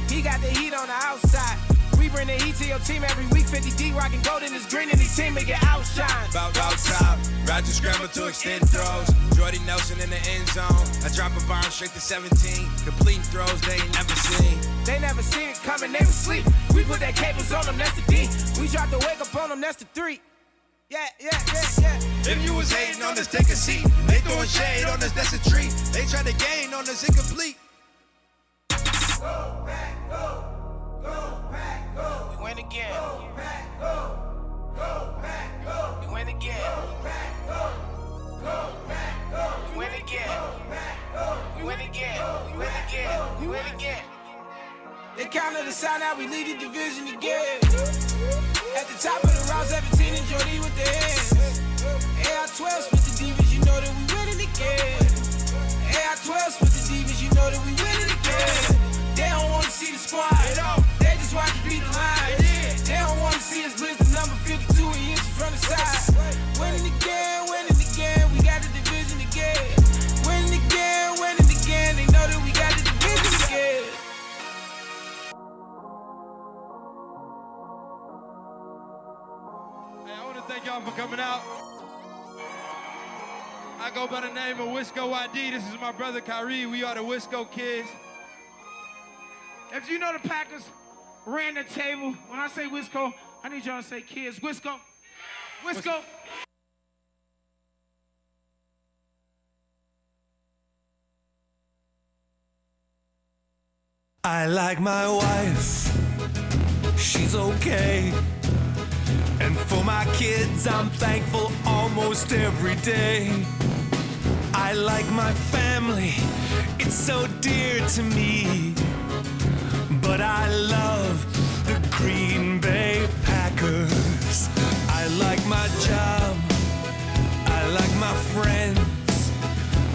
He got the heat on the outside. We bring the heat to your team every week. 50 D rockin' golden is green and his team make it outshine. About top, Roger scramble to extend throws. Jordy Nelson in the end zone. I drop a bomb straight to 17. Completing throws they ain't never seen. They never seen it coming, they was sleep. We put that cables on them, that's the D. We tried to wake up on them, that's the 3. Yeah. If you was hating on us, take a seat. They throwing shade on us, that's a treat. They try to gain on us, incomplete. Go, Pack, go. Go, Pack, go. We win again. Go, Pack, go. Go, Pack, go. We win again. Go, Pack, go. Go, Pack, go. We win again. Go, Pack, go. We win again. We win again. We win again. They counted us out, now we lead the division again. At the top of the route, 17 and Jody with the hands. Thank y'all for coming out. I go by the name of Wisco ID. This is my brother Kyrie. We are the Wisco Kids. If you know the Packers ran the table, when I say Wisco, I need y'all to say kids. Wisco. Wisco. I like my wife, she's okay. And for my kids, I'm thankful almost every day. I like my family, it's so dear to me. But I love the Green Bay Packers. I like my job, I like my friends.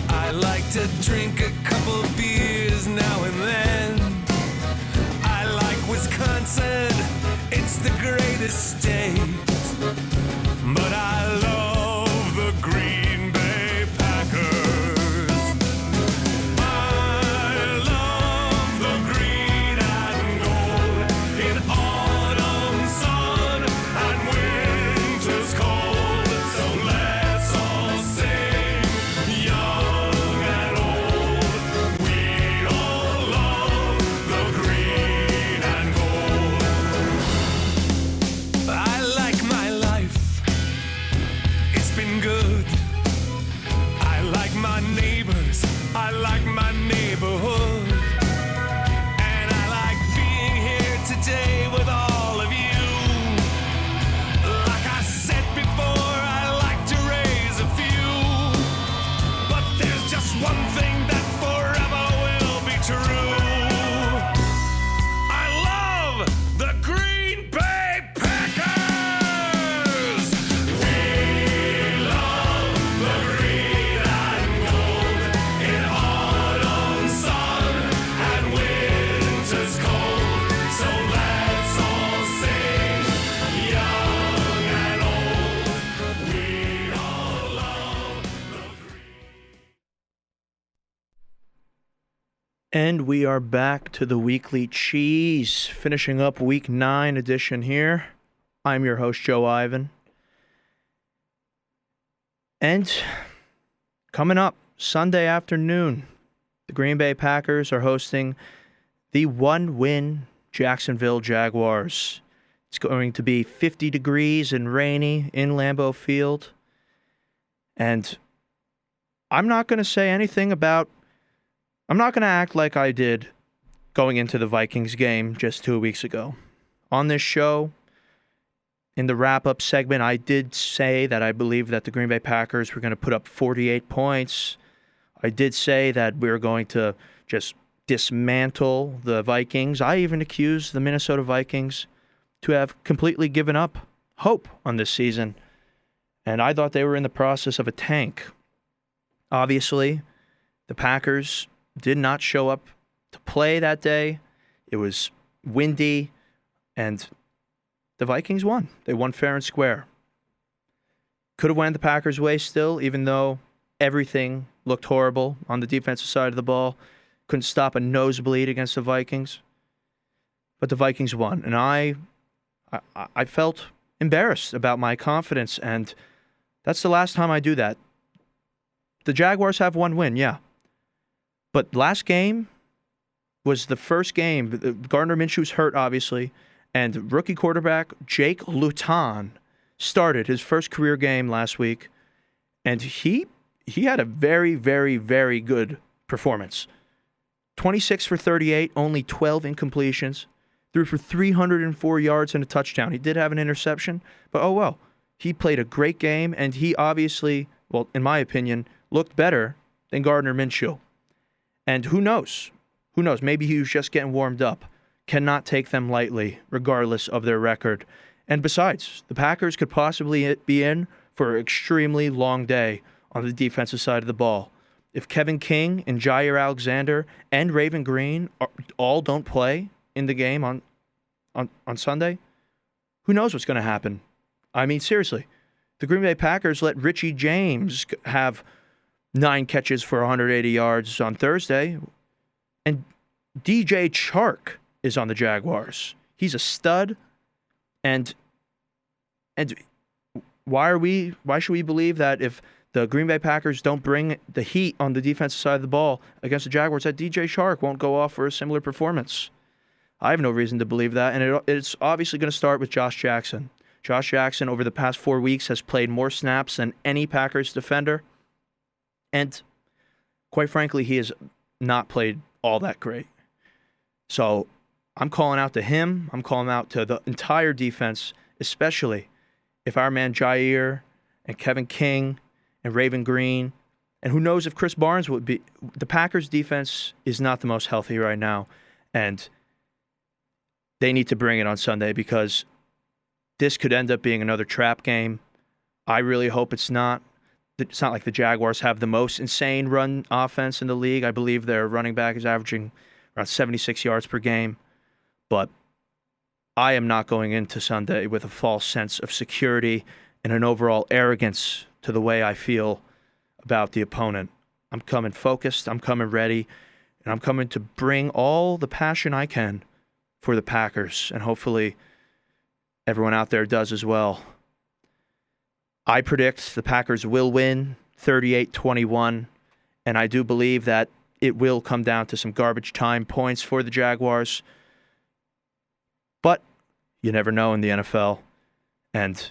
I like to drink a couple beers now and then. I like Wisconsin, it's the greatest state. But I love the Green Bay Packers. I love the green and gold in autumn sun and winter's cold. So let's all sing, young and old. We all love the green and gold. I like my life, it's been good. I like my neighbors, I like my neighborhood. And I like being here today with all of you. Like I said before, I like to raise a few. But there's just one thing that forever will be true. I love the Green Bay Packers. We love the green and gold in autumn sun and winter's cold. So let's all sing, young and old. We all love the And we are back to the Weekly Cheese, finishing up Week 9 edition here. I'm your host, Joe Ivan. And coming up Sunday afternoon, the Green Bay Packers are hosting the one-win Jacksonville Jaguars. It's going to be 50 degrees and rainy in Lambeau Field. And I'm not going to say anything about... I'm not going to act like I did going into the Vikings game just 2 weeks ago. On this show, in the wrap-up segment, I did say that I believe that the Green Bay Packers were going to put up 48 points. I did say that we were going to just dismantle the Vikings. I even accused the Minnesota Vikings to have completely given up hope on this season. And I thought they were in the process of a tank. Obviously, the Packers did not show up to play that day. It was windy, and the Vikings won. They won fair and square. Could have went the Packers' way still, even though everything looked horrible on the defensive side of the ball. Couldn't stop a nosebleed against the Vikings. But the Vikings won, and I felt embarrassed about my confidence, and that's the last time I do that. The Jaguars have one win, yeah. But last game was the first game. Gardner Minshew's hurt, obviously, and rookie quarterback Jake Luton started his first career game last week, and he had a very, very, very good performance. 26 for 38, only 12 incompletions, threw for 304 yards and a touchdown. He did have an interception, but oh well. He played a great game, and he obviously, well, in my opinion, looked better than Gardner Minshew. And who knows? Who knows? Maybe he was just getting warmed up. Cannot take them lightly, regardless of their record. And besides, the Packers could possibly be in for an extremely long day on the defensive side of the ball. If Kevin King and Jair Alexander and Raven Green all don't play in the game on Sunday, who knows what's going to happen? I mean, seriously, the Green Bay Packers let Richie James have 9 catches for 180 yards on Thursday. And DJ Chark is on the Jaguars. He's a stud. And why should we believe that if the Green Bay Packers don't bring the heat on the defensive side of the ball against the Jaguars, that DJ Chark won't go off for a similar performance? I have no reason to believe that, and it's obviously going to start with Josh Jackson. Josh Jackson, over the past 4 weeks, has played more snaps than any Packers defender, and quite frankly, he has not played all that great. So I'm calling out to him. I'm calling out to the entire defense, especially if our man Jair and Kevin King and Raven Green, and who knows if Chris Barnes would be. The Packers' defense is not the most healthy right now, and they need to bring it on Sunday because this could end up being another trap game. I really hope it's not. It's not like the Jaguars have the most insane run offense in the league. I believe their running back is averaging around 76 yards per game. But I am not going into Sunday with a false sense of security and an overall arrogance to the way I feel about the opponent. I'm coming focused, I'm coming ready, and I'm coming to bring all the passion I can for the Packers, and hopefully everyone out there does as well. I predict the Packers will win 38-21, and I do believe that it will come down to some garbage time points for the Jaguars. But you never know in the NFL, and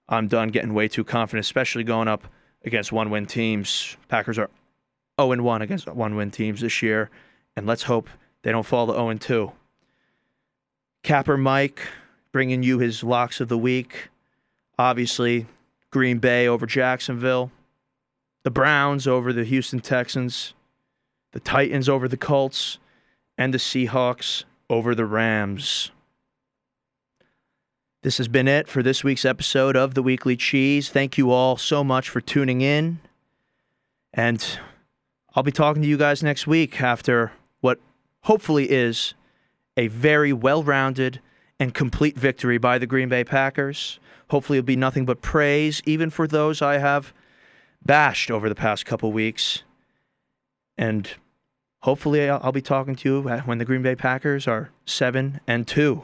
I'm done getting way too confident, especially going up against one-win teams. Packers are 0-1 against one-win teams this year, and let's hope they don't fall to 0-2. Capper Mike bringing you his locks of the week. Obviously, Green Bay over Jacksonville, the Browns over the Houston Texans, the Titans over the Colts, and the Seahawks over the Rams. This has been it for this week's episode of The Weekly Cheese. Thank you all so much for tuning in. And I'll be talking to you guys next week after what hopefully is a very well-rounded and complete victory by the Green Bay Packers. Hopefully it'll be nothing but praise, even for those I have bashed over the past couple weeks. And hopefully I'll be talking to you when the Green Bay Packers are 7-2.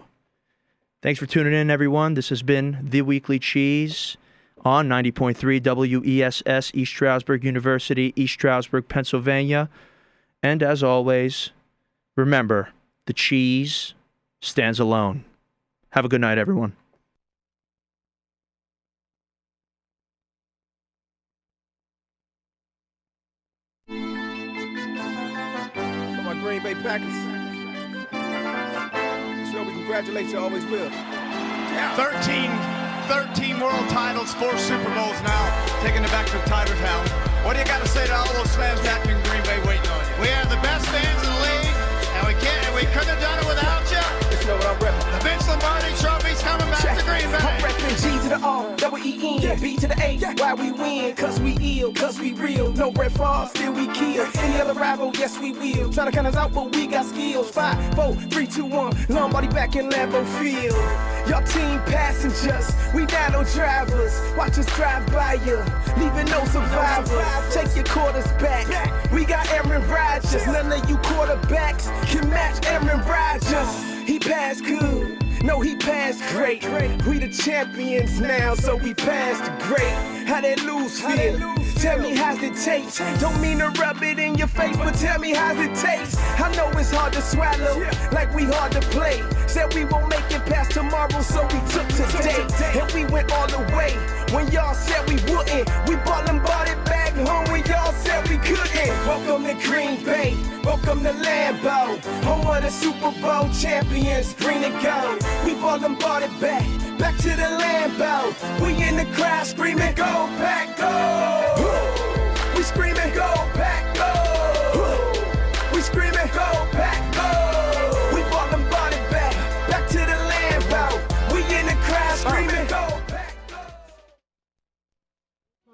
Thanks for tuning in, everyone. This has been The Weekly Cheese on 90.3 WESS, East Stroudsburg University, East Stroudsburg, Pennsylvania. And as always, remember, the cheese stands alone. Have a good night, everyone. For my Green Bay Packers, you know we congratulate you, always will. 13 world titles, 4 Super Bowls now, taking it back to Tiger Town. What do you got to say to all those fans back in Green Bay waiting on you? We have the best fans in the league, and we couldn't have done it without you. You know what I'm repping. The Vince Lombardi Trophy's coming back to Green Bay. I'm repping G to the R, double E-N, B to the A. Why we win? Cause we ill, cause we real. No Brett Favre, still we kill. Any other rival, yes we will. Trying to count us out, but we got skills. 5, 4, 3, 2, 1. Lombardi back in Lambeau Field. Y'all team passengers, we not no drivers. Watch us drive by you, leaving no survivors. Take your quarters back. We got Aaron Rodgers. None of you quarterbacks can match Aaron Rodgers. He passed good. No, he passed great. We the champions now, so we passed the great. How that lose feel? Tell me how's it taste? Don't mean to rub it in your face, but tell me how's it taste? I know it's hard to swallow, like we hard to play. Said we won't make it past tomorrow, so we took today. And we went all the way. When y'all said we wouldn't, we bought it back home when y'all said we couldn't. Welcome to Green Bay, welcome to Lambeau, home of the Super Bowl champions, green and gold. We bought it back to the Lambeau. We in the crowd screaming, go Pack, go! We screaming, go